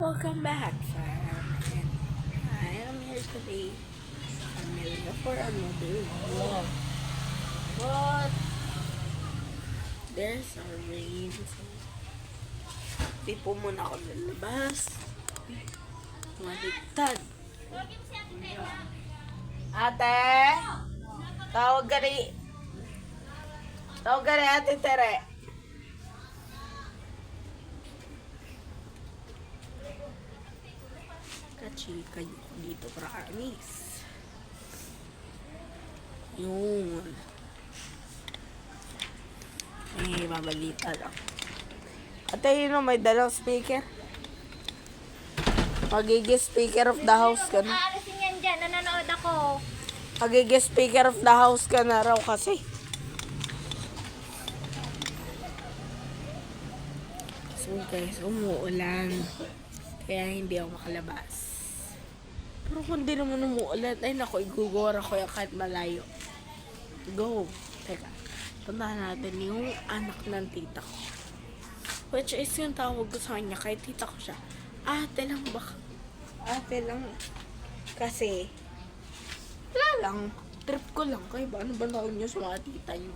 Welcome back, fam. And I am here today, Amelia, for another vlog. But there's a rain, so di po muna ako lalabas. Maligtad. Ate! Tawag ka ni... Tawag ka ni Ate Tere. Kachika dito, promise. Yun. Eh, mabalita lang. Ate, yun o, may dalang speaker. Magiging speaker of the house ka na. Aalisin yan dyan, nanonood ako. Magiging speaker of the house ka na raw kasi. So guys, umuulan. Kaya hindi ako makalabas. Pero kung di naman umuulan, ay naku, igugora ko yan kahit malayo. Go. Teka, puntahan natin yung anak ng tita ko. Which is yung tawag ko sa kanya, kahit tita ko siya. Ate lang ba? Ate lang. Kasi, wala lang. Trip ko lang. Kaya ba? Ano ba tawag niyo sa mga tita niyo?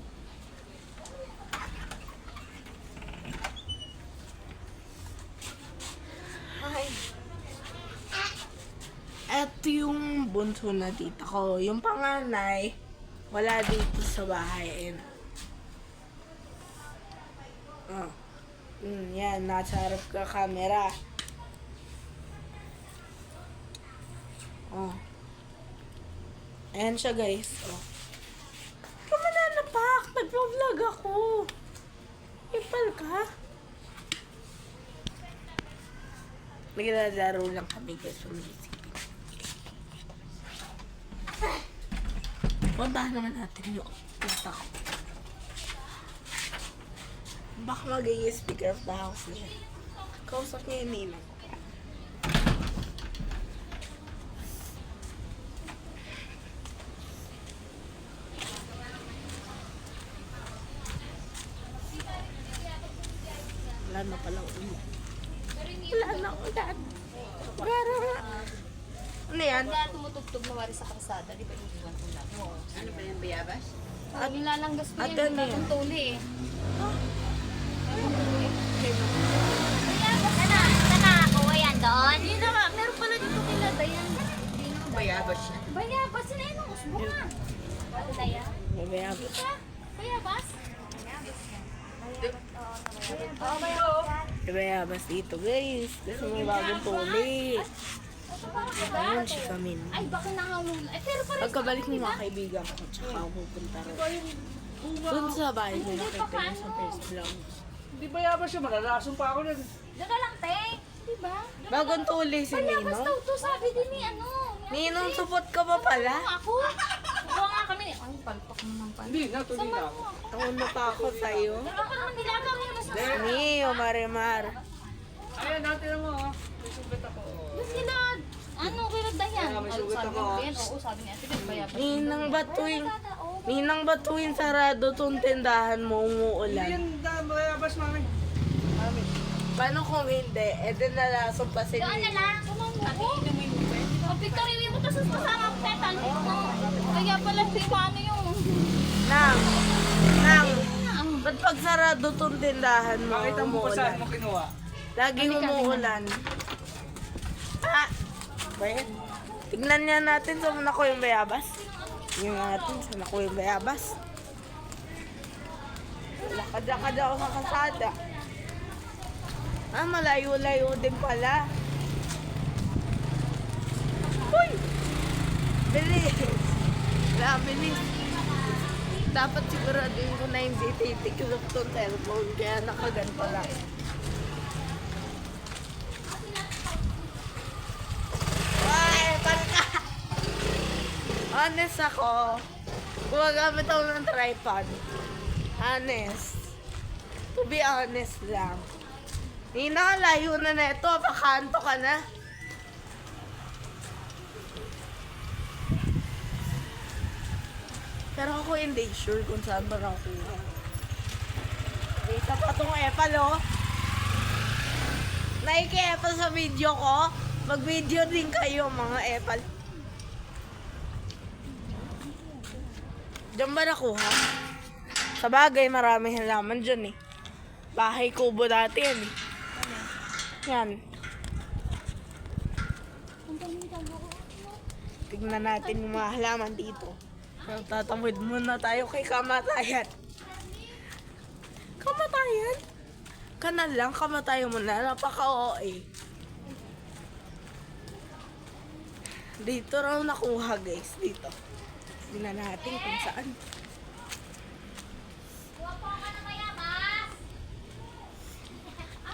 Hi. Eto yung bunso na tita ko. Yung panganay, wala dito sa bahay. And, yan, nasa harap ka camera. Ayan siya, guys. Kama na napak. Nag-vlog ako. Ipal ka. Naglalaro lang kami, guys. Puntahan naman natin yung tita ko. Baka magiging speaker of the house niya. Kausap niya yung ninang ko. Wala na pala ulan. Wala na ulan. Pero nga. Ano yan? Kaya tumutugtog na wari sa kalsada, di ba yung iwan ko lang? Oo. Ano ba yung bayabas? At nilalanggas ko At yan, ano di ba yan? kung tuli eh. Kuha yan doon? Hindi na, meron pala dito kila Dayan. Bayabas siya. Bayabas, sila yun ang usbo nga. Ano Dayan? May bayabas. Bayabas? May bayabas dito, guys. Kasi may bagong tuli. Ayun si Kamin. Ay, baka nakaulong. Ay, pero parang Pagkabalik ng mga kaibigan ko, tsaka ako pupunta rin. Doon sa bahay na nakita mo sa first vlog. Hindi ba yabas siya? Malalason pa ako nun. doon na lang, te. Di ba? Bagong tuli si Bayabas Ninong. daw to, sabi din ni ano. Ninong, support ka pa pala? Ako? Kuha nga kami. Ay, palpak naman pala. Hindi na, tuloy na ako. Ako natakot sa'yo. Ako naman nilagaw yun. Niyo, Marimar. Ayan, natin mo ha. May sugat ako. Ba't sila? Ano, kaya Dayan? Kaya may sugat Sabi ako. ni Ben, oo, sabi niya. Sige, bayabas. Ninang ba tuwing sarado tong tindahan mo Hindi umuulan? yan bayabas, mami. Mami. Paano kung hindi? E din nalasong pa si Doon na Ninong. lang. Oh, Victor, iwi mo tapos kasama ko tayo. Talhit mo. Kaya pala si ano yung... Nang, ba't pag sarado tong tindahan mo Makita mo pa saan umuulan? mo kinuha. Laging umuulan. Ah, bayan. Tignan niya natin saan na ko yung bayabas. Tignan natin saan na ko yung bayabas. Lakad-lakad ako sa kasada. Ah, malayo-layo din pala. Uy! Bilis! Wala, bilis. Dapat siguraduhin ko na hindi titiklop tong cellphone kaya nakaganto lang. Ay, palka! Honest ako. Gumagamit ako ng tripod. Honest. To be honest lang. Hindi nakalayo na na ito. Pakanto ka na. Pero ako hindi sure kung saan ba nakuha. Isa pa itong epal, oh. Naiki-epal sa video ko. Mag-video din kayo, mga epal. Diyan ba nakuha? Sa bagay, marami halaman dyan eh. Bahay kubo dati yan eh. Yan. Tignan natin yung mga halaman dito. Pero tatamid muna tayo kay kamatayan. Kamatayan? Kanal lang, kamatayan muna. Napaka-OA. Dito raw nakuha guys, dito. Tignan natin kung saan.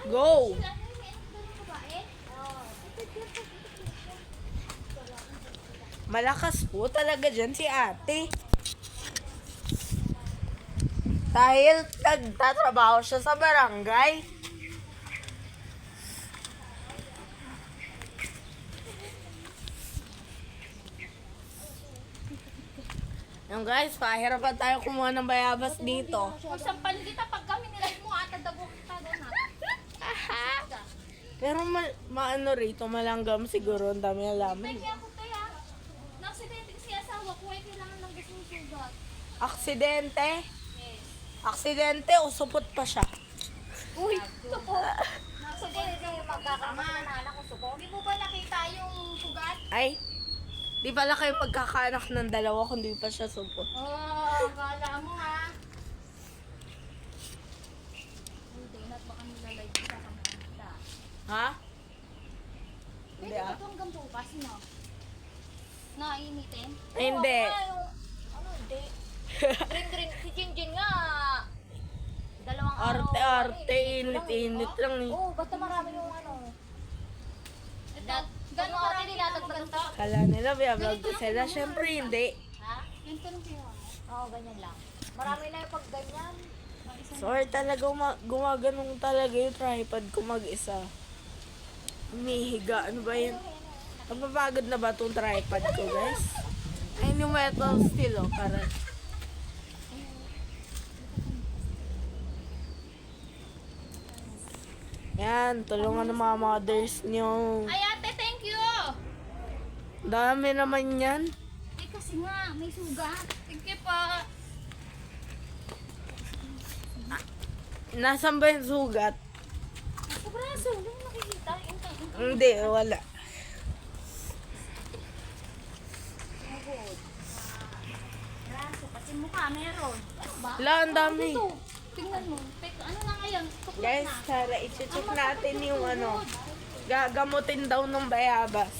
Go! Malakas po talaga dyan si ate. Dahil nagtatrabaho siya sa barangay. Yung guys, pahirapan tayo kumuha ng bayabas dito. Magsampal kita pag kami nilay mo at dago kita doon ha. Pero maano rito, malanggam siguro, ang dami alaman. Kaya ako kaya, na-aksidente kasi asawa ko ay kailangan lang gusto ng sugat. Aksidente? Yes. Aksidente o supot pa siya? Uy, supo. Na-aksidente yung magkakamahan na anak ko supo. Hindi mo ba nakita yung sugat? Ay, di pala kayo pagkakaanak ng dalawa kundi pa siya supot. Oh, kala mo ha. Hindi, not baka nilalay ko sa kampanta. Ha? Hindi Pwede ba ah. ito hanggang bukas, no? Nainitin? Ay, hindi. Ano, hindi. Green, si Jinjin nga. Dalawang araw. Arte-arte, init-init lang eh. Oo, basta marami yung ano. Gano'ng ate dinatagdagan to? Kala nila, vlog ko sila. Siyempre hindi. Ha? Ganito lang sa'yo. Oo, ganyan lang. Marami na yung pag ganyan. Sorry talaga, gumaganong talaga yung tripod ko mag-isa. Umihiga. Ano ba yun? Napapagod na ba itong tripod ko, guys? Ayun yung metal steel, oh. Para... Yan, tulungan ng mga mothers nyo. Ay ate, thank you! Dami naman yan. Eh kasi nga, may sugat. Thank you pa. Nasaan ba yung sugat? Sa braso, hindi mo nakikita. Hindi, wala. Braso, pati mukha meron. Ano ba? Wala, ang dami. Ito, tingnan mo. Teka, ano na ngayon? Tuklap Guys, na. tara, i-check natin yung ano. Gagamutin daw ng bayabas.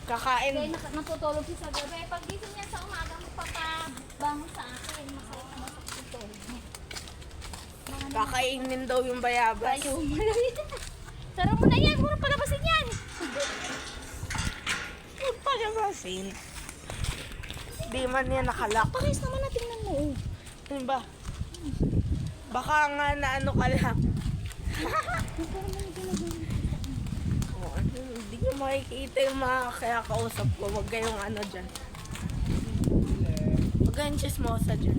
Kaya Kakain. natutulog siya sa gabi. Pag gising niya sa umaga, magpapabangon sa akin. Masakit na masakit yung tulog niya. Kakainin daw yung bayabas. Ayaw mo na rin. Sarap mo na yan. Huwag palabasin yan. Huwag palabasin. Di man yan nakalak. Pakis naman na tingnan mo. Oh. Ano ba? Baka nga na ano ka lang. Oh, ano, hindi nyo makikita yung mga kaya kausap ko. Huwag kayong ano dyan. Huwag kayong chismosa dyan.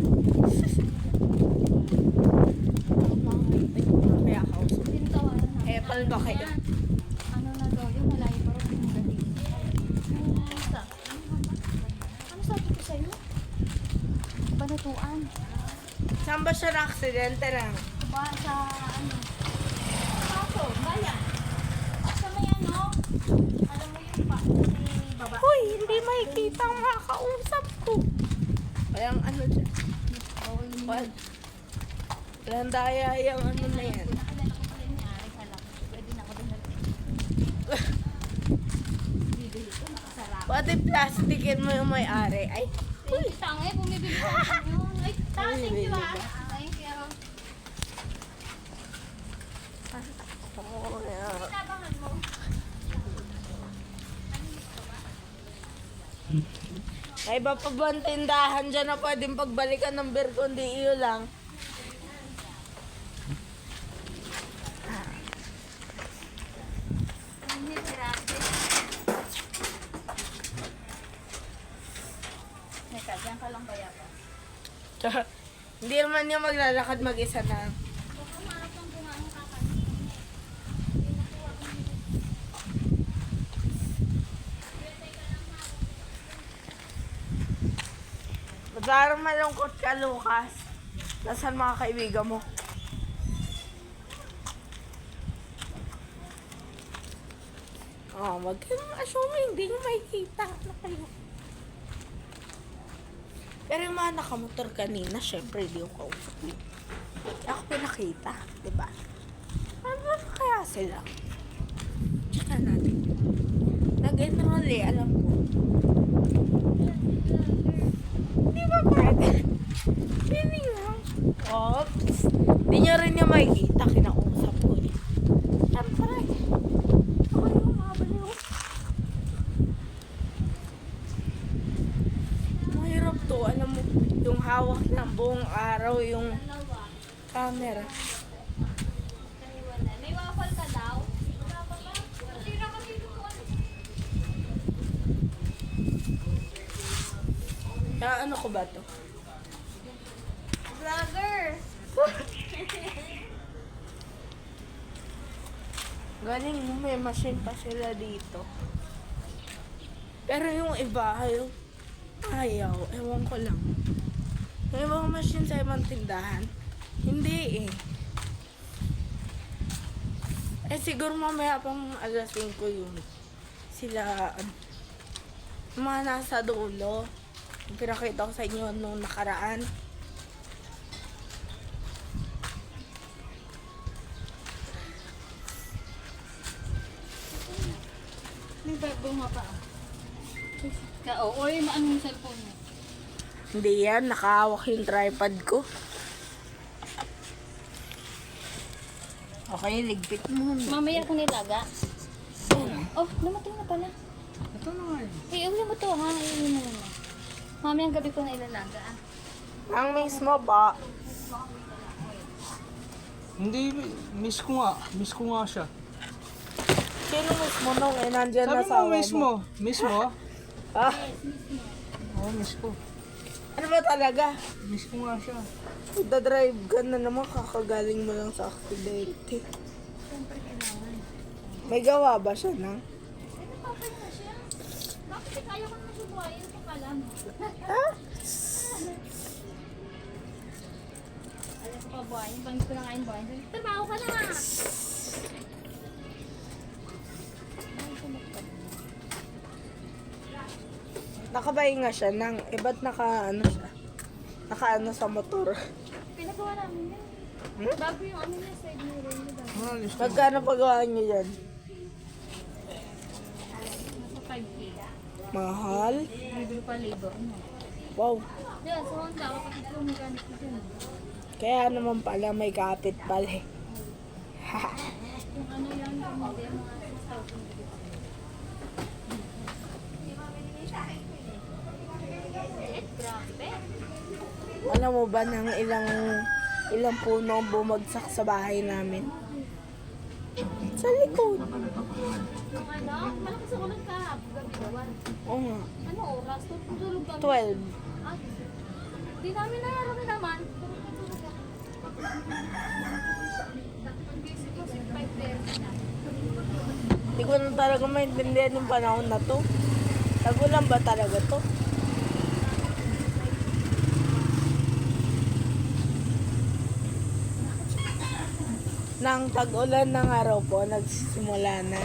Huwag makikita yung mga kaya kausap. Tinatawanan na. Epal ba kayo? Ano na daw yun? Malayo pa rin yung gabi. Ano sabi ko sa'yo? Banatuan. Saan ba siya na-aksidente lang? Ba sa ano? Kaso, bayan. Sa may ano? Alam mo yung pa may baba. Uy, hindi makikita ang mga kausap ko. Walang ano dyan. Walang daya yung ano na yan. Nakilala ko pala yung ari sa laki. Pwede na ako din bibili ko, nakasarap. Pati plastikin mo yung may-ari. Ay, Uy, tangay, bumibili ko ako yun. Ay, thank you ah. Thank you. Tabangan mo. ay iba pa ba ang tindahan dyan na pwedeng pagbalikan ng beer kundi iyo lang? Hindi, grabe. Teka, diyan ka lang ba yata? Hindi naman niya maglalakad mag-isa na. Baka marap lang kumain kakanin. Parang malungkot ka, Lucas. Nasaan mga kaibigan mo? Wag kayong assuming, hindi nyo makikita na kayo. Pero yung mga nakamotor kanina, syempre, hindi ko kausap yun. Ako pinakita, di ba? Ano kaya sila? Tsaka natin. Nag-enroll alam ko. Di ba pwede? Feeling lang. Oops. Di nyo rin yung makikita, kinausap ko eh. Siyempre. Ako yung mabaliw. Mahirap to. Alam mo, yung hawak ng buong araw, yung camera. May waffle ka daw? Tira kami doon. Kaya ano ko ba to? Vlogger! Galing mo, may machine pa sila dito. Pero yung iba, ayaw. Ewan ko lang. Yung ibang machine sa ibang tindahan, hindi eh. Siguro mamaya pang alas 5 yun. Sila, yung mga nasa dulo. Yung pinakita ko sa inyo nung nakaraan. May bago nga pa. O yung anong cellphone mo? Hindi yan, nakahawak yung tripod ko. Okay, ligpit mo. Mamaya ko nilaga. Oh, namatay na pala. Ito na nga eh. Iuwi mo to ha, iuwi mo muna. Mamaya ang gabi ko na ilalaga ah. Ang mismo ba? Hindi, miss ko nga. Miss ko nga siya. Sino mismo nung nandyan na Sabi sa mo, miss mo. Miss mo? Ah, Oo, miss ko. ano ba talaga? Miss ko nga siya. Magdadrive ka na naman, kakagaling mo lang sa aksidente. Siyempre kailangan. May gawa ba siya na? Napapay na siya. Bakit kaya ko naman subuhayin ito pala mo? Ha? Alam ko pa buhayin, pangit ko na kain buhayin. Trabaho ka na nga! Nakabahinga siya nang, ba't naka-ano siya? Naka-ano sa motor. Pinagawa namin yan. Bago yung ano niya, side mirror niya daw. Malis ko. Magkano pagawaan niyo yan? Nasa 5K. Mahal? Libre pa libo. Ano? Wow. Yan, sa Honda, kapatid ko mechanic ko dyan. Kaya naman pala may kapit pala eh. Kung ano yan, kung hindi, mga 6,000. Grabe. Alam mo ba nang ilang puno ang bumagsak sa bahay namin? Sa likod. Yung ano, malakas ako nagkagabi naman. Oo nga. Ano oras? Tulog kami. 12. Ah, di namin nayaran naman. Gising ko, 5:30 na. Hindi ko na talaga maintindihan yung panahon na to. Tagulan ba talaga to? Nang tag-ulan ng araw po, nagsimula na.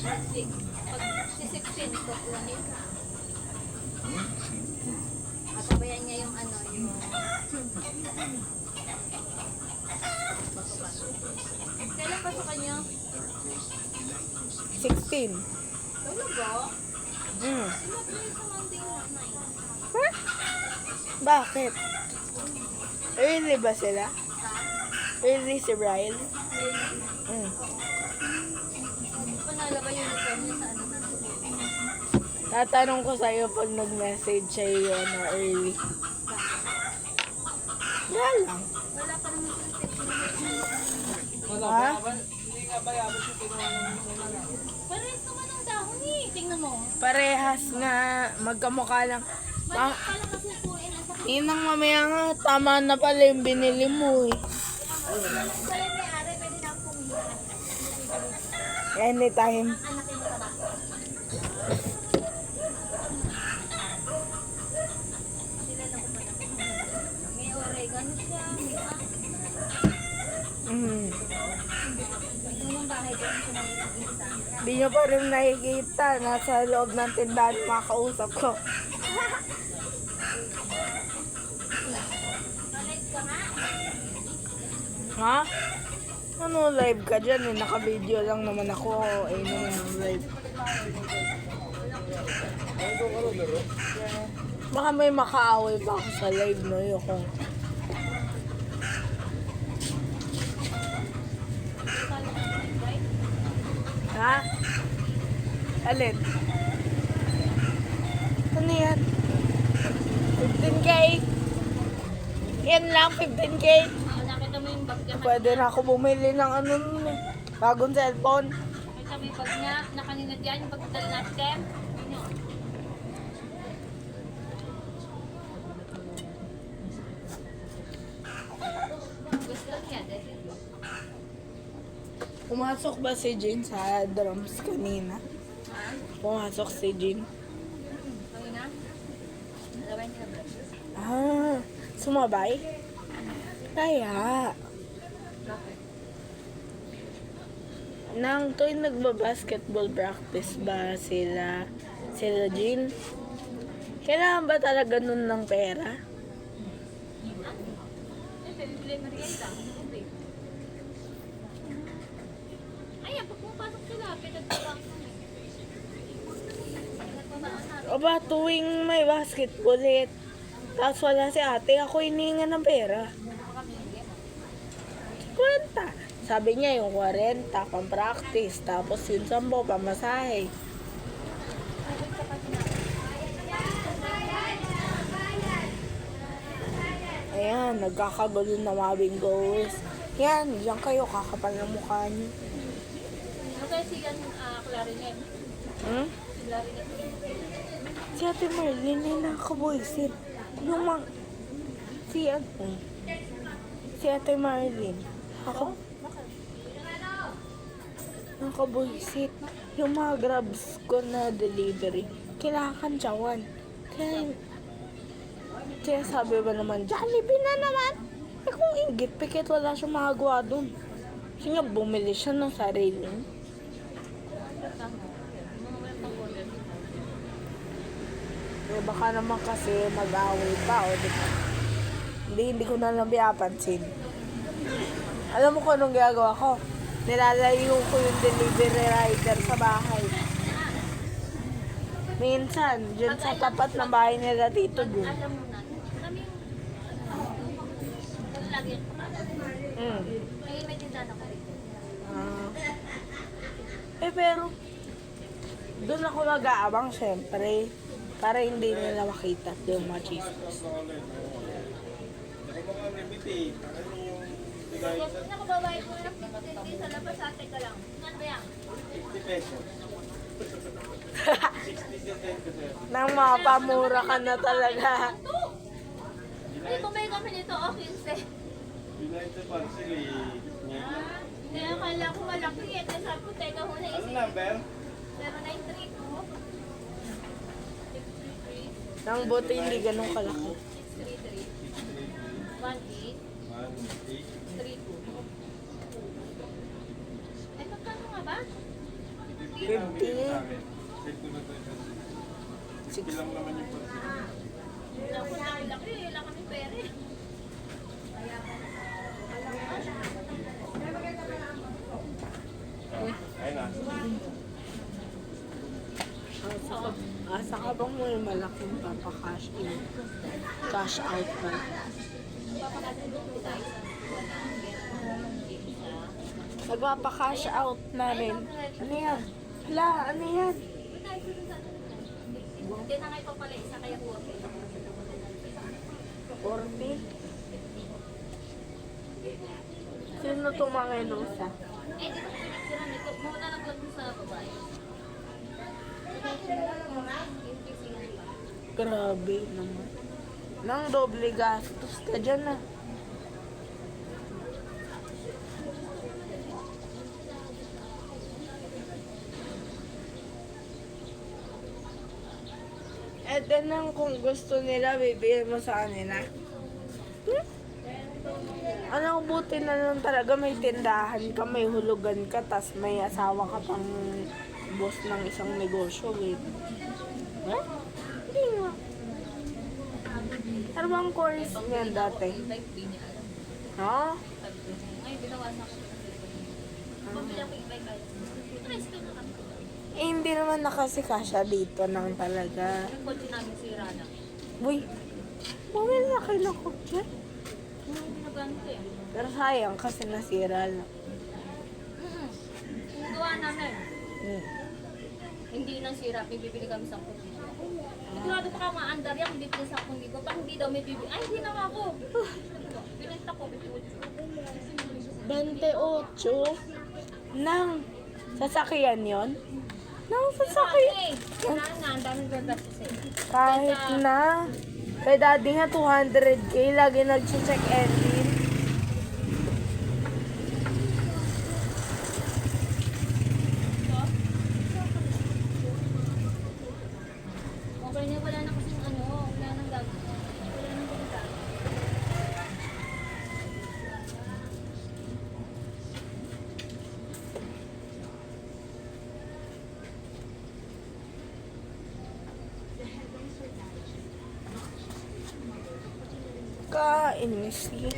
Pag si 16, ito kunin. Matabayan niya yung ano, yung... Kailan pa sa kanya? 16. Talaga? Mm. Sinabi sa Monday na 9. Huh? Bakit? Early ba sila? Early si Brian? Mm. Panala ba yung uniform niya sa ano? Tatanong ko sa'yo pag nag-message siya yun na early. Wala lang. Wala pa naman sa section. Wala, Ha? hindi nga bayabas yung kinuha ng mga. Parehas naman ang dahon eh. Tingnan mo. Parehas nga, magkamukha lang. Mali pala kasi kuin ang sakit. Inang mamaya nga, tama na pala yung binili mo eh. Pala may ari, pwede na akong pumihan. Anytime. Anakin mo ba? bahay ko sa mga isa. Hindi nyo pa rin nakikita. Nasa loob ng tindahan makausap ko. Nalive ka nga. Ha? Ano live ka dyan? Eh, naka-video lang naman ako. Eh, naman ang live. Baka may makaaway pa ako sa live, no? Yung ha? Alin? Ano yan? 15K? Yan lang, 15K? Nakita mo yung bag niya. Pwede na ako bumili ng ano nun eh. Bagong cellphone. Nakita mo yung bag niya. Na kanina dyan, yung pagdala natin. Yun yun. Gusto niya, dahil. Pumasok ba si Jean sa drums kanina? Ha? Pumasok si Jean. Kanina? Alabain ka ba? Ah, sumabay? Kaya. Nang tuwing nagba-basketball practice ba sila Jean? Kailangan ba talaga nun ng pera? Bibili merienda. Okay. Ayan, pag pumapasok sila, pinagpapang O ba tuwing may basketball tapos wala si ate, ako hinihinga ng pera. 50. Sabi niya yung 40, pang practice, tapos yung 10, pamasahe. Ayan, nagkakagulo na mabing goals. Yan, diyan kayo, kakapal ng mukha niyo. Okay, si Clarinet. Hmm? Si Clarinet. Si Ate Marlene ay nakaboysit. Yung si si Ate Marlene. Nakaboysit. Yung mga grabs ko na delivery, kailangan tiyawan. Kaya sabi ba naman, Jollibee na naman. Eh kung inggit, pikit wala siyang magagawa dun. Kasi nga bumili siya ng sarili. Eh, baka naman kasi mag-away pa, o diba? Hindi ko na lang pinapansin. Alam mo kung anong ginagawa ko? Nilalayo ko yung delivery rider sa bahay. Minsan, dyan sa tapat ng bahay nila Tito Jun. Alam mo na. Kami yung lagi yung may tindahan ako rito. Pero, doon ako mag-aabang syempre. Para hindi nila makita yung mga chismis. Nakababayad mo ng 50 sa labas sa atin ka lang. Ano ba yan? 50 pesos. 60 Nang mapamura ka na talaga. Ito! Ay, bumay kami nito. O, 15. United Parcel Hindi, akala ko malaki. Ito sabi ko, teka ho na Ano isip. number? 093 ko. 633. Nang buti hindi ganun kalaki. 633. 18. 32. Ay, magkano nga ba? 50. Ilang naman yung parcel? Wala ko na laki. Wala kami pere. Ayun na. Asa ka bang may malaking papakash in? Cash out pa. Nagpapakash out na rin. Ano yan? Hala, ano yan? Hindi na ngayon pa pala isa kaya huwag. 40? Sino tumanginusa? Eh, di ba pinicturean ito? Muna lang lang sa babae. Grabe naman. Nang doble gastos ka dyan ah. Eh, then kung gusto nila, bibigyan mo sa kanila. Hmm? Ano, buti na lang talaga may tindahan ka, may hulugan ka, tas may asawa ka pang boss ng isang negosyo, eh. Eh? Hindi nga. Ano bang course niyan dati? E-bike din niya. Ha? Ngayon, binawasan ko. Pabili ako e-bike ay. Tricycle na kami. Eh, hindi naman nakasikasya dito nang talaga. Yung kotse namin sira na. Uy, bumili na kayo ng kotse. Hindi ginagamit ko eh. Pero sayang kasi nasira lang. Yung gawa namin. Hmm. Hindi nang sira, may bibili kami 10,000. Sigurado pa ka maandar yan, hindi pili 10,000. Pag hindi daw may bibili, ay hindi na nga ako. Pinenta ko, 28 ng sasakyan yon? Ng sasakyan? Kailangan nga, ang daming gagastos eh. Kahit na. Kay daddy nga 200k, lagi nag-check engine. Okay na, wala na kasing ano, wala nang gagawin. Wala nang gagawin. Kainis eh.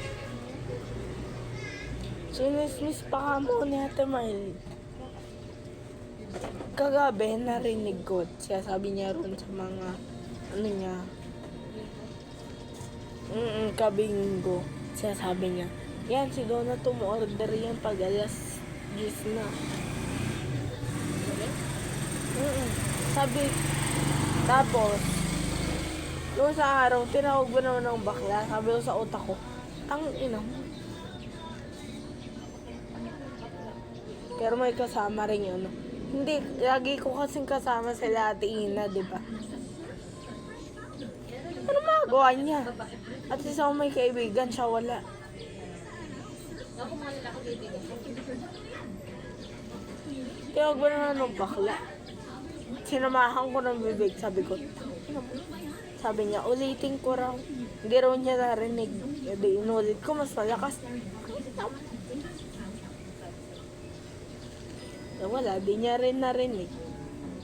Sinismis pa ka mo ni Ate Marley. Kagabi, narinig ko. Siya sabi niya ron sa mga, ano niya, kabinggo. Siya sabi niya, yan, si Donna tumorder yan pag alas 10 na. Sabi, tapos, noong sa araw, tinawag ba naman ng bakla? Sabi ko sa utak ko, ang ina mo. Pero may kasama rin yun. No? Hindi, lagi ko kasing kasama sila Ate Ina, di ba? Ano magawa niya? At isa ko may kaibigan, siya wala. Ako mga lalaki kaibigan. Tinawag ba naman ng bakla? Sinamahan ko ng bibig, sabi ko. "Ina mo?" Sabi niya, ulitin ko raw. Hindi raw niya narinig. Hindi, inulit ko, mas malakas. Eh, wala, di niya rin narinig.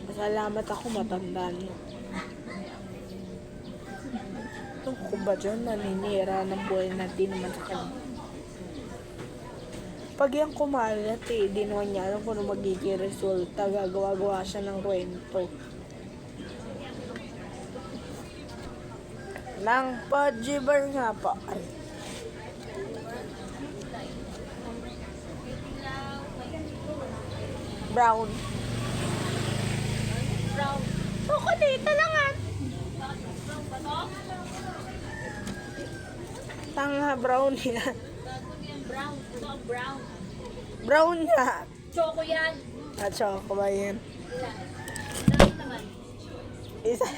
Masalamat ako, matanda niya. Ito ko ba dyan, naninira ng buhay natin naman sa kanya. Pag yan kumalat eh, di naman niya alam kung ano magiging resulta. Gagawa-gawa siya ng kwento. Nang pajibar nga pa. Brown. Brown. Ako dito lang ah. Brown ba to? Tanga brown yan. Bago yan, brown. Ito ang brown. Brown nga. Choco yan. At choco ba yan? Dami naman. Isa.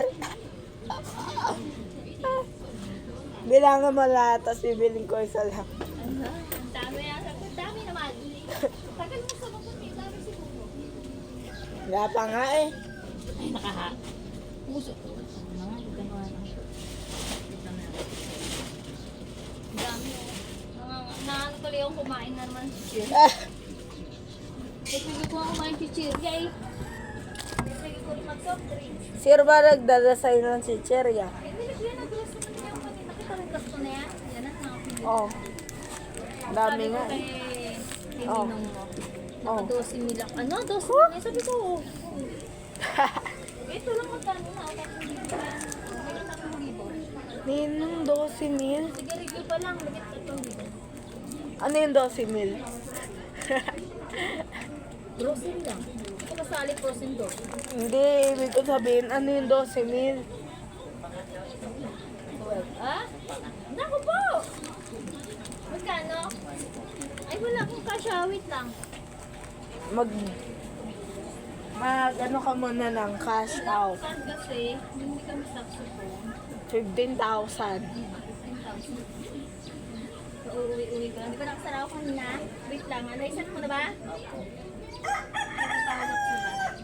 Bilangan mo lahat, tapos bibiling ko isa lang. Ang dami yan. Ang dami naman. Tagal mo sa mga dami siguro. Wala pa nga eh. Ay, nakaha. Puso. Mga, gagawa na. Ang dami oh. Naano tuloy akong kumain na naman si Cheer. Pwede ko nga kumain si Cheer. Yay! Pwede ko rin mag-soft drinks. Sir ba nagdala sa'yo ng chicherya? Eh, nilagyan na gusto mo niya yung kanina. Nakita rin gusto na yan. Yan ang mga pili. Oo. Dami nga Sabi eh. ko kay Oh. Ninong mo. Oh. Naka 12 mil lang. Ano? 12 mil? Eh, sabi ko, oh. Ito lang magkano na. Mayroon na akong libo. Ninong 12 mil? Sige, review pa lang. Lagit ka itong libo. Ano yung 12 mil? Grocery lang. Ito kasali frozen dog. Hindi, ibig ko sabihin, ano yung 12 mil? Ah? Naku po! Magkano? Ay, wala akong cash. Wait lang. Mag ano ka muna ng cash out. Card kasi, hindi kami saxophone. 15,000. 15,000. So, uuwi-uwi ko lang. Di ba nakasara ako kanina? Wait lang. Ano, isan mo na ba? Nakatawag ako sa bahay.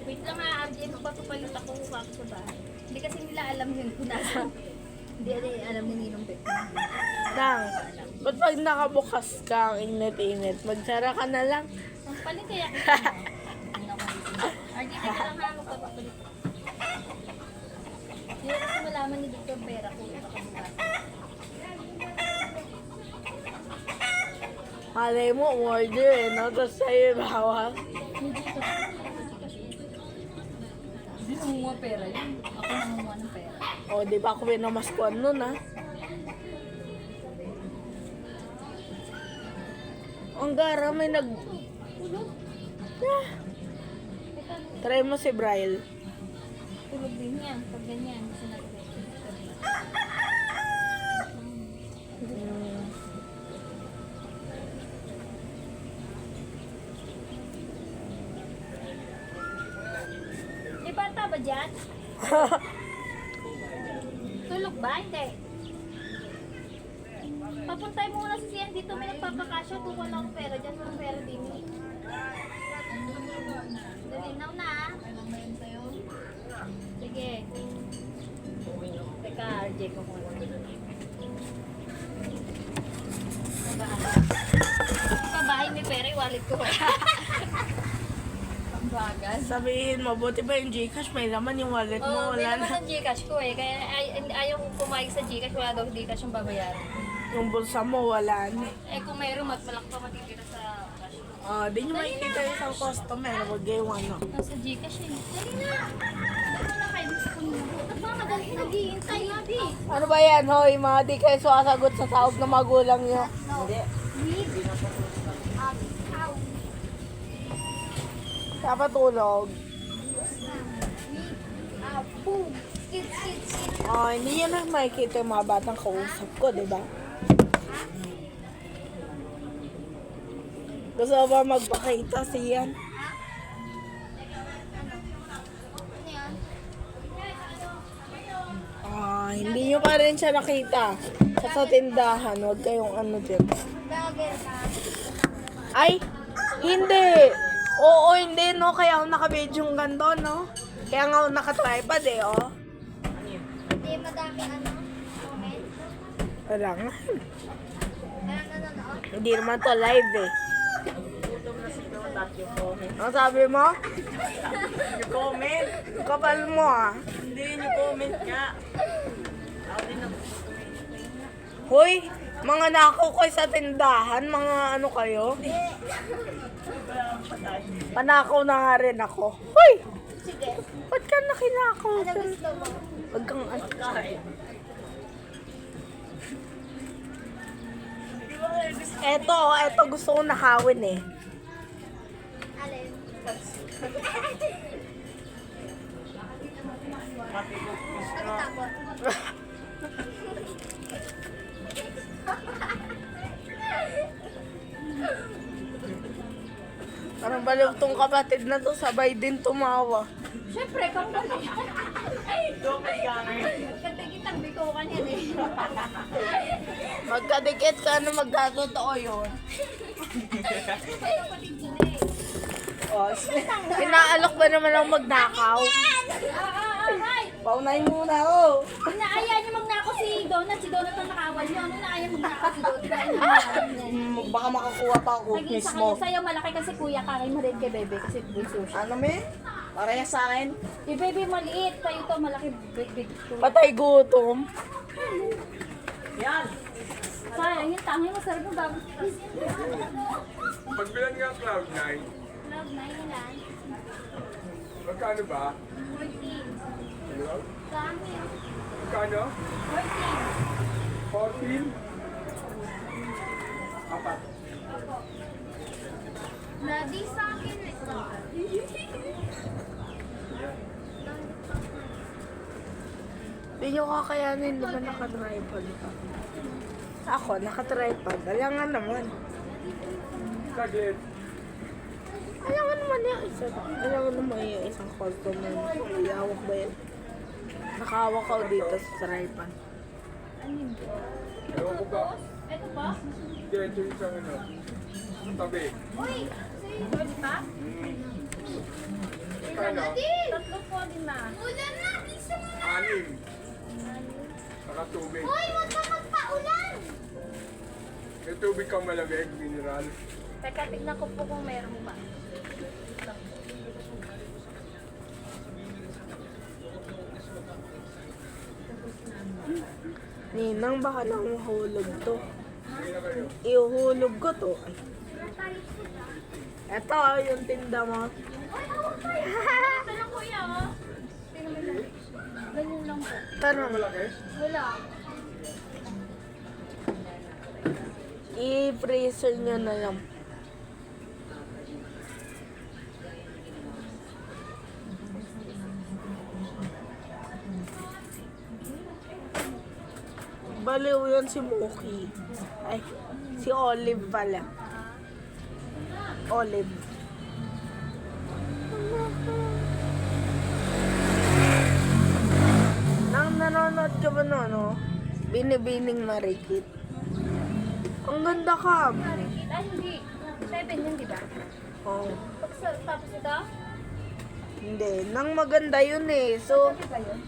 Wait lang ha, RJ. Magpapapayot ako sa bahay. Hindi kasi nila alam yun kung nasa. Hindi alam ni Ninong Pep. Nang, ba't pag nakabukas ka ang init-init, magsara ka na lang? Ang paling kaya kita mo. Hindi na ko Ardi, teka lang ha, magpapakulit. Hindi ko kasi malaman ni Dr. Vera kung ito kabukas. Malay mo, order eh, no? Tapos sa'yo bawas. Hindi ito. Hindi nangunguha pera yun. Ako nangunguha ng pera. O, di ba ako pinamaskuhan nun, ha? Ang gara, may nag... Ah. Try mo si Braille. Tulog din yan. Pag ganyan, gusto natin. May bata ba dyan? Tulog ba? Hindi. Papuntay mo muna si Sian dito. May nagpapakasya. Tuwa lang akong pera dyan. Walang pera din eh. Dalinaw na ah. Sige. Teka, RJ ko muna. Kabahay may pera, wallet ko. Pambagas. Sabihin mo, buti ba yung Gcash? May laman yung wallet mo, May wala naman na. ang Gcash ko eh. Kaya ayaw kong pumayag sa Gcash. Wala daw Gcash yung babayaran. Yung bulsa mo, wala na. Eh kung mayroon, mas malaki pa matitira sa cash ko. Di nyo makikita yung isang customer. Huwag yung ano. Nasa Gcash eh. Dali na! Dali na kayo sa kuno. At mga madali naghihintay nga di. Ano ba yan, hoy? Mga di kayo sumasagot sa sahog ng magulang nyo. Hindi. Dapat tulog. Boom! Skit, skit, skit. Hindi nyo na makikita yung mga batang kausap ko, di ba? Gusto mo ba magpakita siyan? Ano yan? Hindi nyo pa rin siya nakita. Sa tindahan, huwag kayong ano din. Bagel ka. Ay, hindi. Oo, hindi, no? Kaya ako naka-video yung ganito, no? Kaya nga ako naka-tripod, eh, oh. Hindi madami ano? Comment? Wala nga. Parang nanonood? Hindi naman to live, eh. Ano sabi mo? Yung comment. Kapal mo, ah. Hindi, yung comment nga. Ako din ang Hoy, mga nakaw ko sa tindahan, mga ano kayo? Panakaw na nga rin ako. Hoy! Sige. Ba't ka nakinakaw? Ano gusto mo? Huwag kang ano. kahit. Eto gusto ko nakawin eh. Alin? Ano tapos? Parang baliw tong kapatid na to, sabay din tumawa. Siyempre, kang balik. Dokay ka ngayon. Katigitang biko ka niyan eh. Magkadikit ka na magkatotoo yun. Ay, kapatid ko na eh. Pinaalok ba naman ako magnakaw? Ay! Paunahin muna ako. Inaaya niyo magnako si Donut. Si Donut ang nakawal niyo. Ano inaaya magnako si Donut? Baka makakuha pa ako Naging sa mismo. kanya sa'yo malaki kasi kuya ka. Kay marin kay bebe kasi bunso siya. Ano me? Parehas sa akin. Yung bebe maliit. Kayo to malaki big to. Patay gutom. Yan. Sayang yung tangi masarap yung bago. Pagbilan nga Cloud9, Love na ilan? magkano ba? 14. Hello? Dami. Magkano? 14. 14? Apat. Daddy sa akin ito. Hindi nyo kakayanin naman naka-tripod ka. Ako, naka-tripod. Alam nga naman. Saglit. Alam nga naman yung isa. Alam nga naman yung isang customer. Iyawak ba yan? Nakahawak ako dito sa tripod. Ewan ko ba? Ito ba? Hindi, ito yung isang ano. Tabi. Uy! Sa'yo ba? Pa? Magkano? Tatlo po din ma. Ulan na! Isa mo na! Anim. Saka tubig. Hoy, huwag ka magpaulan! May tubig kang malamig, mineral. Teka, tignan ko po kung meron pa. Ninang, baka nanguhulog to. Hindi na kayo. Ihuhulog ko to. Ito, yung tinda mo. Ay, hawak tayo! Ito lang kuya, oh. Tingnan mo lang. Ganyan lang po. Tanong, Malaki? Wala. i-freezer nyo na lang. Baliw yun si Mookie. Ay, si Olive pala. Olive. Nang nanonood ka ba no, no? Binibining Marikit. Ang ganda ka. Nakikita, hindi. 7 yun, di ba? Oh, Pag tapos ito, hindi. Nang maganda yun eh. So, di ba yun?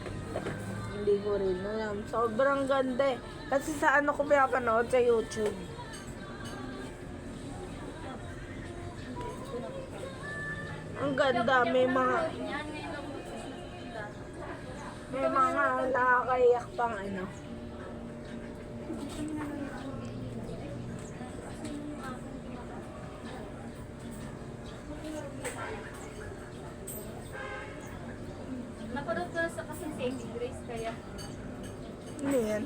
hindi ko rin alam. Sobrang ganda eh. Kasi sa ano ko pinapanood sa YouTube. Ang ganda. May mga Yan, ngayon lang mo. may mga nakakaiyak pang ano. Napanood ko sa kasing Saving Grace, kaya Ano yan?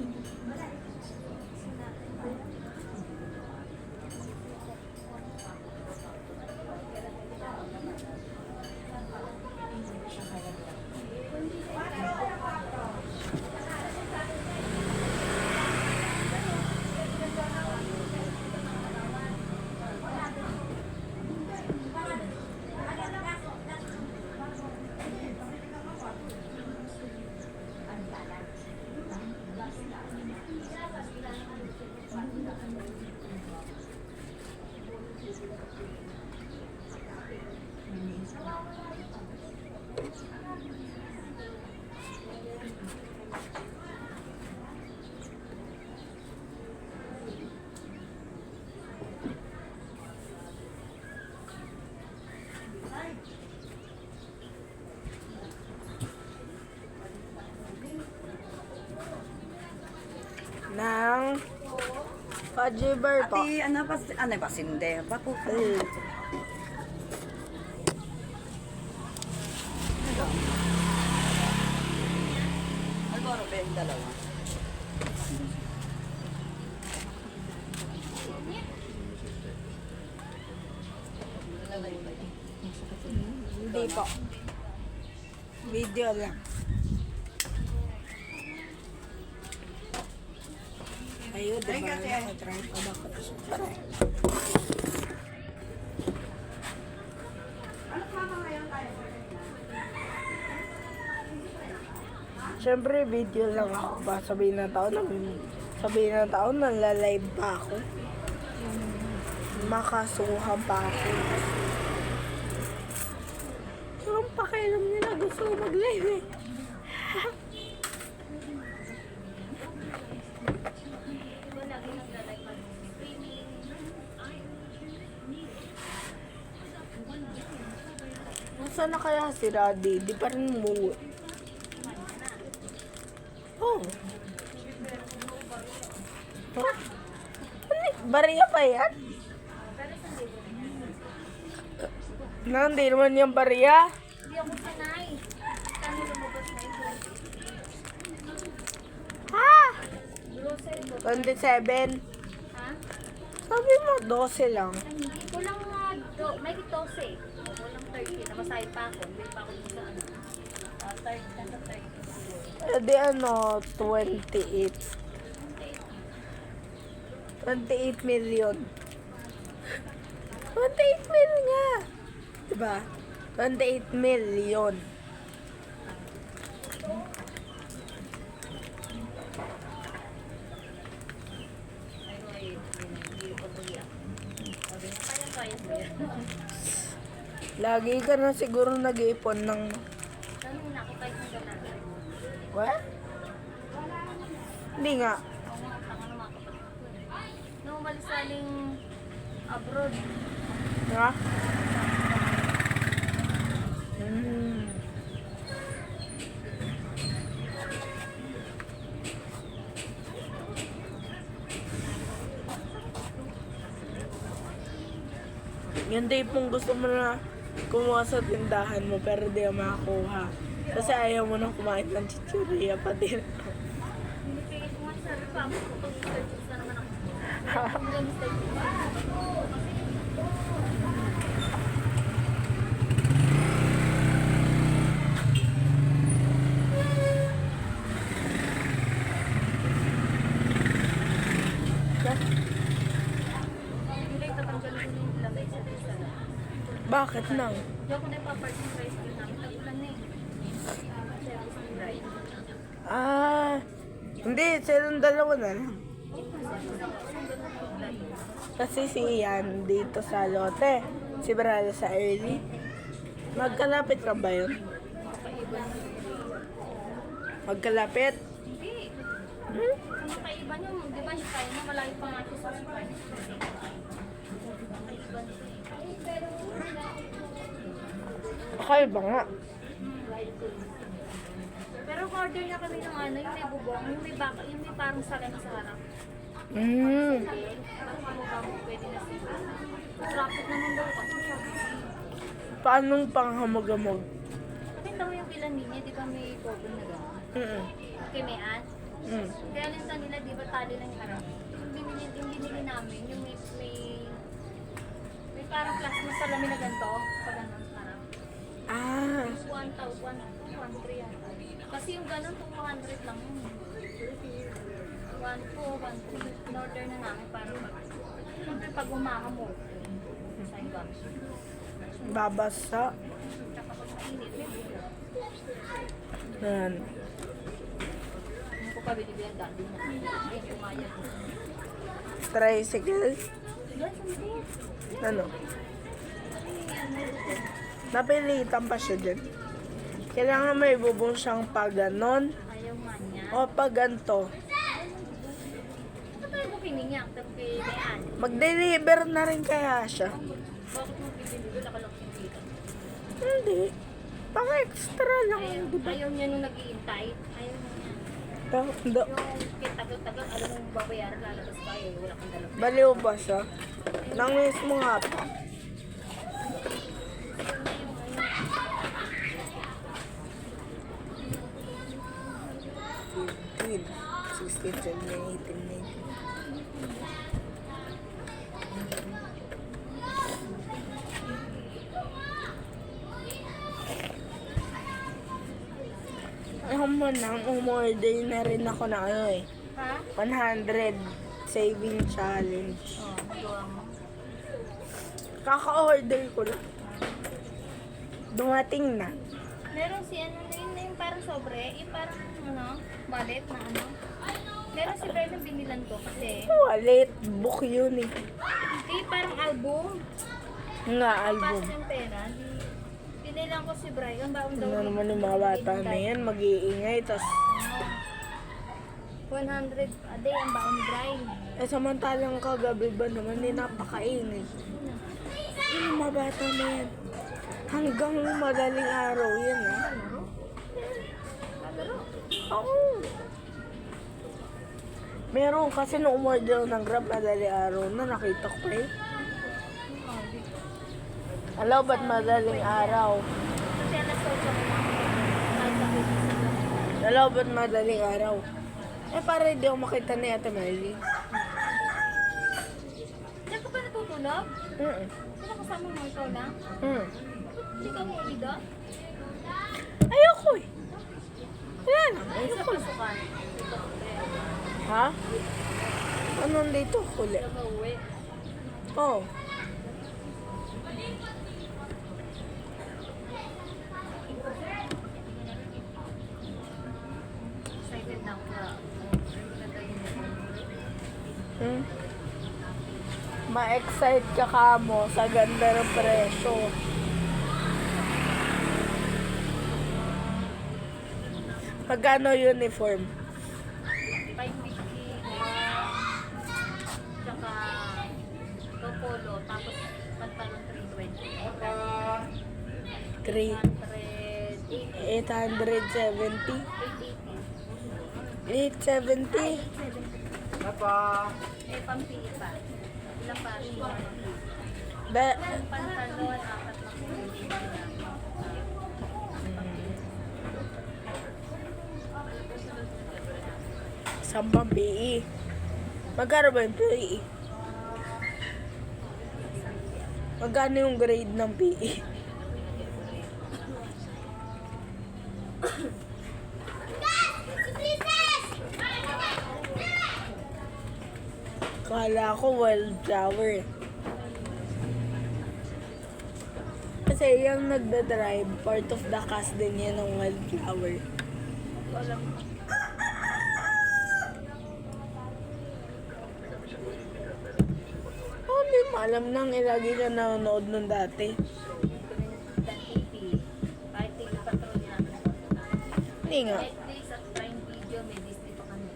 Nang Pajibar po. Ati, ano ba, sinde? Baku ko. Alboro, Ben, dalawa. Hindi po. Video lang. Ayun, diba? Nakatry pa ba ko? Siyempre, video lang ako. Ba, sabihin ng tao, nanla-live pa ako. Makasuhan pa ako. So, ang pakialam nila gusto ko mag-live eh. diba lagi naglalike mag streaming. Nasaan na kaya si Raddy? Di pa rin umuwi. Oh. Huh? Bariya pa yan? Hindi naman yung bariya. Hindi ako sanay. Kano lumabas na ito? Ha? Grocery ko. 27. Ha? Sabi mo, 12 lang. Ay, hindi. Kulang nga, may 12. Kulang 30. Namasahe pa ako. Hindi pa ako dun sa ano. 30 na 30. Eh di ano, 28. 28 million. 28 million nga. Diba? 28 million. Ay, hindi ko tuliyak. Sabi niya, kaya mo yan. Lagi ka na siguro nag-iipon ng... Tanong na ako kahit hanggang natin. What? Hindi nga. Oo nga, tanga ng mga kapatid ko eh. Nung umalis saling abroad, Ha? Mm. Yung tipong gusto mo na kumuha sa tindahan mo pero di ka makakuha. Kasi ayaw mo na kumain ng chichirya pa din. hindi pigil ko nga sa Republic ko pag Mr. Chips na naman ako. Hanggang Mr. Chips. Hindi, tatanggalin ko yung lamay sa isa. Bakit nang? Hindi ako na ipaparking price ko namin. Tagulan na eh. Service ng ride. Ah, hindi. Silang dalawa na lang. Kasi si Ian dito sa Lote. Si Brada sa Early. Magkalapit ka ba yun? Magkalapit? Hindi. Hmm? Ang kakaiba niyo, di ba yung tayo na malayo pa nga siya sa Spanish. Kakaiba nga. Pero order na kami ng ano, yung may bubong, yung may baka, yung may parang sakay sa harap. Mm. Parang kamukha mo pwede na siya. Traffic naman daw kasi sabi. Paanong panghamog-hamog? Nakita mo yung ilan niya, di ba may cover na gano'n? Mm. Kay may ad. Mm. Kaya linta nila, di ba tali lang yung harap? Yung binili namin, yung may parang plastic salamin na ganito, pag ano, harap. Ah. 1,000, 1,300 yata. Kasi yung ganun, 200 lang yun. 1,200, 1,300. In-order na namin para siyempre pag umahamog, sa yung gamit. Babasa. Tsaka pag mainit, may bulo. Yan. Ano ko pa binibilang dati na? Ay, umayag. Tricycle. Yan, sandali. Ano? Napilitan pa siya dyan. Kailangan may bubong siyang pag ganon Ayaw nga niya. o pag ganito. Ano tayo ko pininyak? Tapos kailangan. Mag-deliver na rin kaya siya. Bakit mo bibili ko? Nakalok yung dito. Hindi. Pang extra lang. Di ba? Ayaw niya nung nag-iintay. Ayaw niya. Hindi. Yung tagal-tagal, alam mo babayaran, lalabas tayo. Wala kang dalawa. Baliw ba siya? Nang mismo nga pa. Fifteen, 16, 17, 18, 19. Ayaw mo nang umorder na rin ako na ano eh. Ha? 100 saving challenge. Oo, nagawa mo. Kaka-order ko lang. Dumating na. Meron si ano na yun, yung parang sobre, yung parang ano, wallet na ano. Meron si Brian na binilan ko kasi, Wallet, book yun eh. hindi parang album. Nga, album. Pas yung pera, di, binilan ko si Brian, baon daw. Ano naman yung mga bata na yan, mag-iingay, tas 100 a day ang baon ni Brian. eh samantalang kagabi ba naman, eh napakaingay. Yung mga bata na yan, hanggang madaling araw yan eh. Kalaro. Oo. Meron kasi nung umorder ng Grab madaling araw na nakita ko eh. Alaw, ba't madaling araw? Kasi alas 8 ko na. Alaw, ba't madaling araw? Eh, para hindi ako makita ni Ate Miley. Diyan ka ba natutulog? Sino kasama mo? Ikaw lang? Hindi ka umuwi doon? Ayoko eh. Wala na. Ay, sa pasukan. Ito ko Ha? Anong dito? Huli. Ito ka uwi. Oh. Excited na ako na. Ma-excite ka kamo sa ganda ng presyo. Magkano uniform? 550, tsaka polo, tapos pantalon 320. 3. 870? 870? Eh, pampili pa. Ilang pari? Ba, Pantalon, 4 na kulay. sampang PE. Magkano ba yung PE? Magkano yung grade ng PE? Kala ko wildflower. Kasi yung nagda-drive, part of the cast din yan ng wildflower. Oh, hindi mo alam nang ilagi ka nanonood nun dati. 1080. Kahit tingin patrol namin. Hindi nga. Netflix at Prime Video, may Disney pa kami.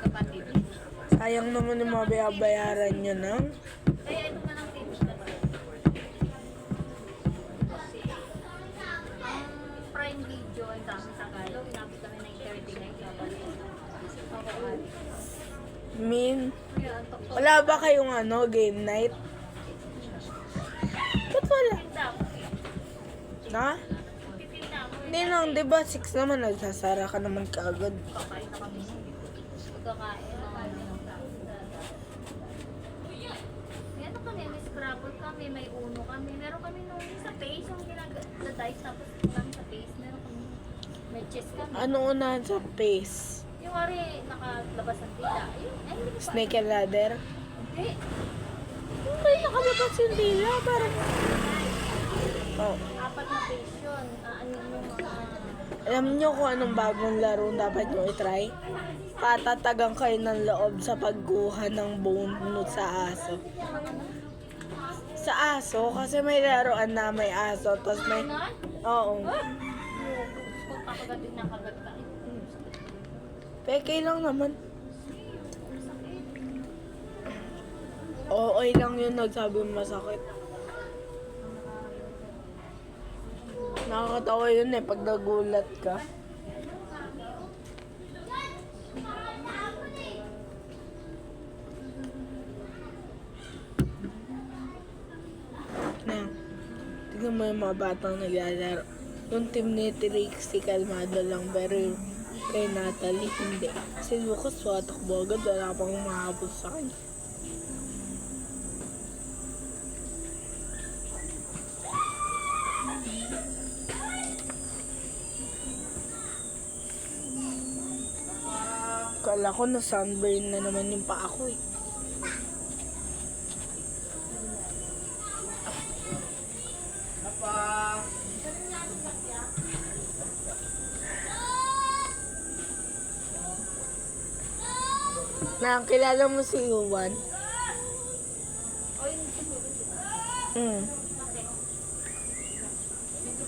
Kapatid. Sayang naman yung mga bayaran nyo ng Kaya ito na lang TV na ba? Kasi ang Prime Video, ang dami sa Galo, inabot kami ng 39 kapatid. Kaya ang tok-tok. Ano? Wala ba kayong game night? Ba't wala? Ha? Titinda ako. Hindi nang, di ba 6 naman, nagsasara ka naman kaagad. Kakain na kami. Magkakain na kami. May ano kami, may Scrabble kami, may Uno kami. Meron kami nung sa face, yung ginag-dice, tapos kami sa face, meron kami. May chess kami. Ano unahan sa pace? Yung wari, nakalabas ang tila. Ayun, ay, hindi ko pa. Snake and ladder? Hindi. Hindi, nakalabas yung dila. Parang... Oh. 4 na face yun. Ano yung mga... Alam nyo kung anong bagong laro dapat nyo i-try? Patatagang kayo ng loob sa pagkuha ng bone sa aso. Sa aso, kasi may laruan na may aso. Tapos may... Ganon? Oo. Kung papagating na kagat ka. Peke lang naman. Oo, lang yun nagsabi masakit. Nakakatawa yun pag nagulat ka. Na, tignan mo yung mga batang naglalaro. Yung team ni Trixie, kalmado lang, pero yung kay Natalie, hindi. Si Lucas, watakbo agad, wala pang mahabol sa kanya. Kala ko na sunburn na naman yung paa ko eh. Nakakilala mo si Juan? O yun, siguro. Hmm. Bakit?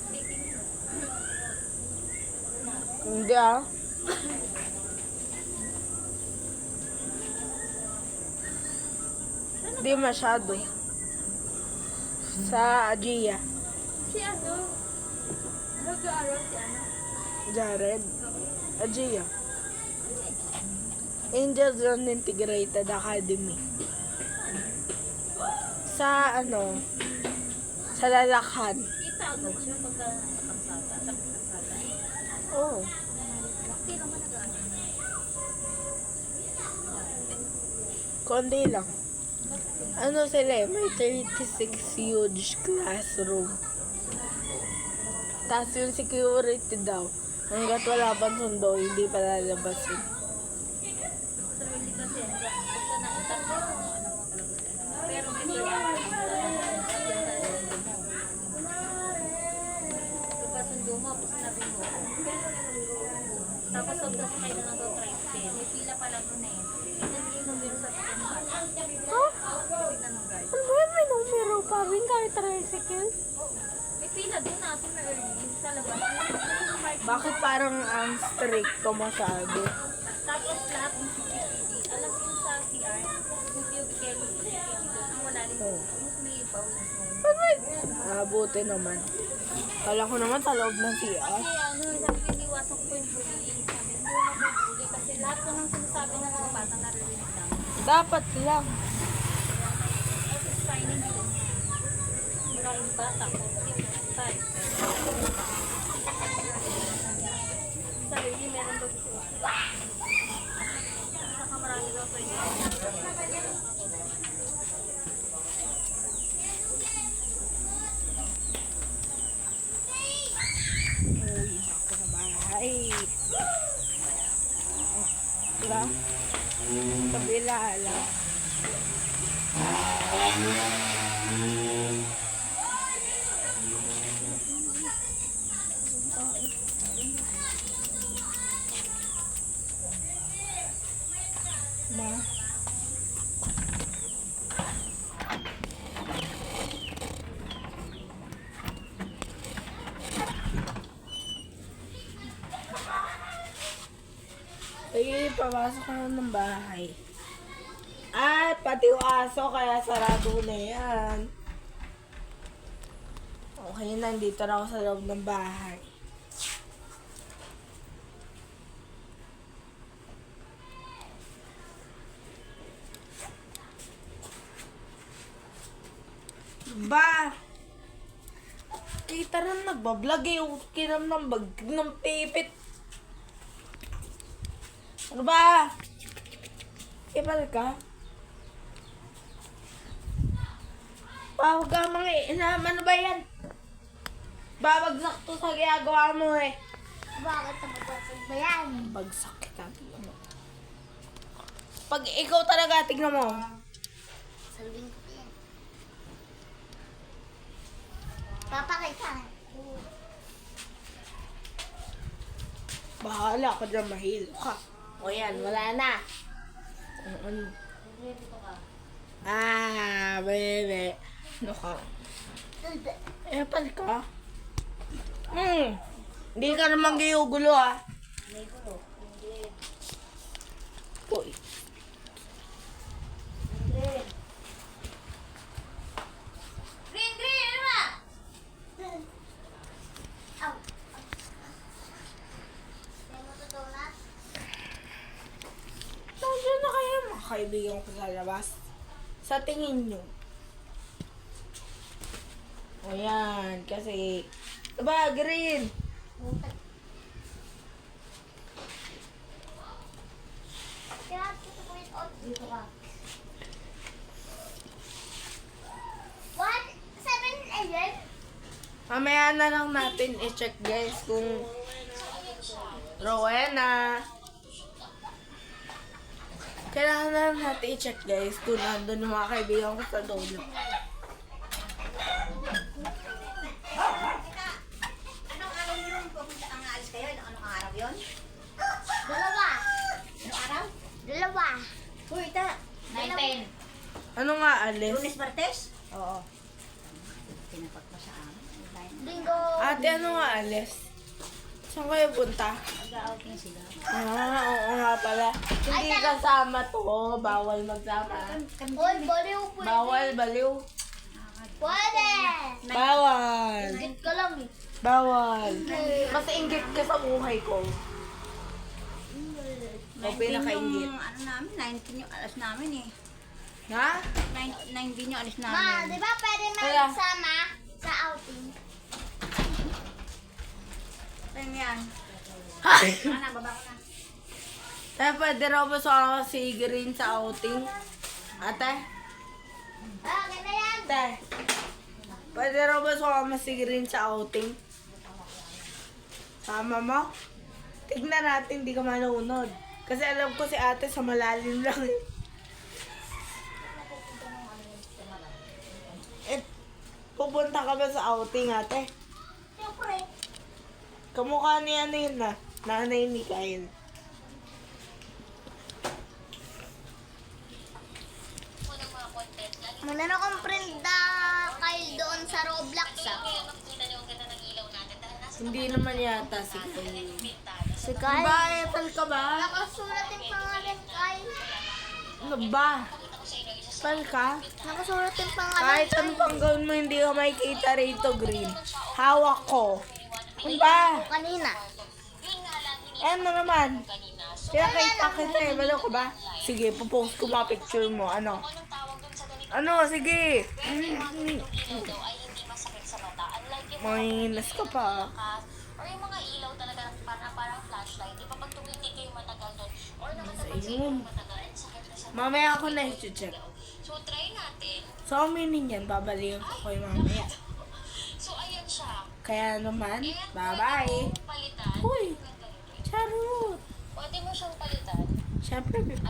Speaking. Hindi ah. Hindi masyado. Sa Agia. Si ano? Nag-aaral si ano? Jared. Agia. Angels Run Integrated Academy. Sa ano? Sa Lalakhan. Kita agad siya pagka nakakalsada. Nakakalsada. Oh. Hindi naman nag-aaral. Konti lang. Ano sila may 36 huge classroom. Tapos yung security daw, hanggat wala pang sundo, hindi pa lalabasin. Sarili kasi, pagka na-interview mo, ano mo talaga. Pero may pagkasundo mo, tapos sinabi mo. Tapos huwag kasi kayo na ng tricycle. May pila pala doon eh. Tignan mo yung numero sa ticket mo. Huh? Tignan mo guys. Ano ba may numero pa rin kahit tricycle? May pila doon natin na early sa labas. Bakit parang ang stricto masyado? Tapos lahat ng CCTV. Alam mo yung sa CR, yung cubicle, CCTV doon. Ang wala rin. Oh. Yung may bounce. Buti naman. Kala ko naman sa loob ng CR. Kasi ano, sabi ko iniwasan ko yung bullying. Sabi ko, hindi mo bully kasi lahat ko nang sinasabi ng mga batang naririnig lang. Dapat lang. Tapos signing din. Maraming bata ko. Type. Sabi, hindi meron daw gusto. Saka marami daw pwede. Uy, ako na bahay. Diba? Kabila lang. Ma. Sige, papasok ka na ng bahay. At pati yung aso, kaya sarado na yan. Okay na, nandito na ako sa loob ng bahay. Ba! Kita rin nagbablog eh. Kinam ng bag ng pipit. Ano ba? Ipal ka? Huwag ka mga inam. Ano ba yan? Babagsak to sa ginagawa mo eh. Bakit nababasag ba yan? Bagsak kita. Ano? Pag ikaw talaga, tignan mo. Sabihin ko yan. Papakita. Bahala ka dyan, mahilo ka. O yan, wala na. Ano? Bebe. Ano ka? Epal ka? Hindi ka naman giyugulo ah. Uy. Green, green, ano ba? Aw. May matutulat? Nandiyan na kayo mga kaibigan ko sa labas. Sa tingin nyo. O yan, kasi... Diba, green? Kaya gusto ko yung out dito ka. What? 7-Eleven? Mamaya na lang natin i-check guys kung... Rowena. Kailangan na lang natin i-check guys kung nandun yung mga kaibigan ko sa dulo. Anong araw yun? Pupunta ang aalis kayo? Anong araw yun? Dalawa. Anong araw? Dalawa. Uy, ta. 9-10. Ano nga, Alice? Lunes, Martes? Oo. Tinapak mo sa amin. Linggo. Ate, ano nga, Alice? Saan kayo punta? Mag-outing sila. Oo nga pala. Hindi kasama to. Bawal magsama. Hoy, baliw po. Baliw. Pwede. Bawal. Git ka lang eh. Bawal. Mas inggit ka sa buhay ko. O pinaka-inggit. Yung ano namin, 19 yung alas namin eh. Ha? 19 yung alis Ma, namin. di ba pwede Kaya- magsama sa outing? Ano yan? Ay! Ana, baba ko na. Tayo pwede raw ba sa si Green sa outing? Ate? Ah, ganda yan. Ate? Pwede raw ba sumama si Green sa outing? Sama mo? Tignan natin, di ka manunod. Kasi alam ko si ate sa malalim lang eh. Pupunta ka ba sa outing, ate? Siyempre. Kamukha ni ano yun na, nanay ni Kyle. Muna na kong friend Kyle doon sa Roblox ah. Hindi naman yata si Kyle. Si Kyle. Diba, Ethel ka ba? Nakasulat yung pangalan, Kyle. Ano ba? Ethel ka? Nakasulat yung pangalan. Kahit anong pang gawin mo, hindi ka makikita rito, Green. Hawak ko. Ano ba? Kanina. Ano naman? Pinakita kita eh. Balo ko ba? Sige, pupost ko mga picture mo. Ano? Ano? Sige. Minus ka pa. Or yung mga ilaw talaga parang flashlight. Di ba pag tumitig kayo matagal doon? Or nakatagal Ayun. matagal, ang sakit na sa Mamaya ako na i-check. So try natin. So, aminin yan. Babalikan ko kayo mamaya. So ayan siya. Kaya naman, bye-bye. Palitan. Uy! Charot! Pwede mo siyang palitan. Siyempre,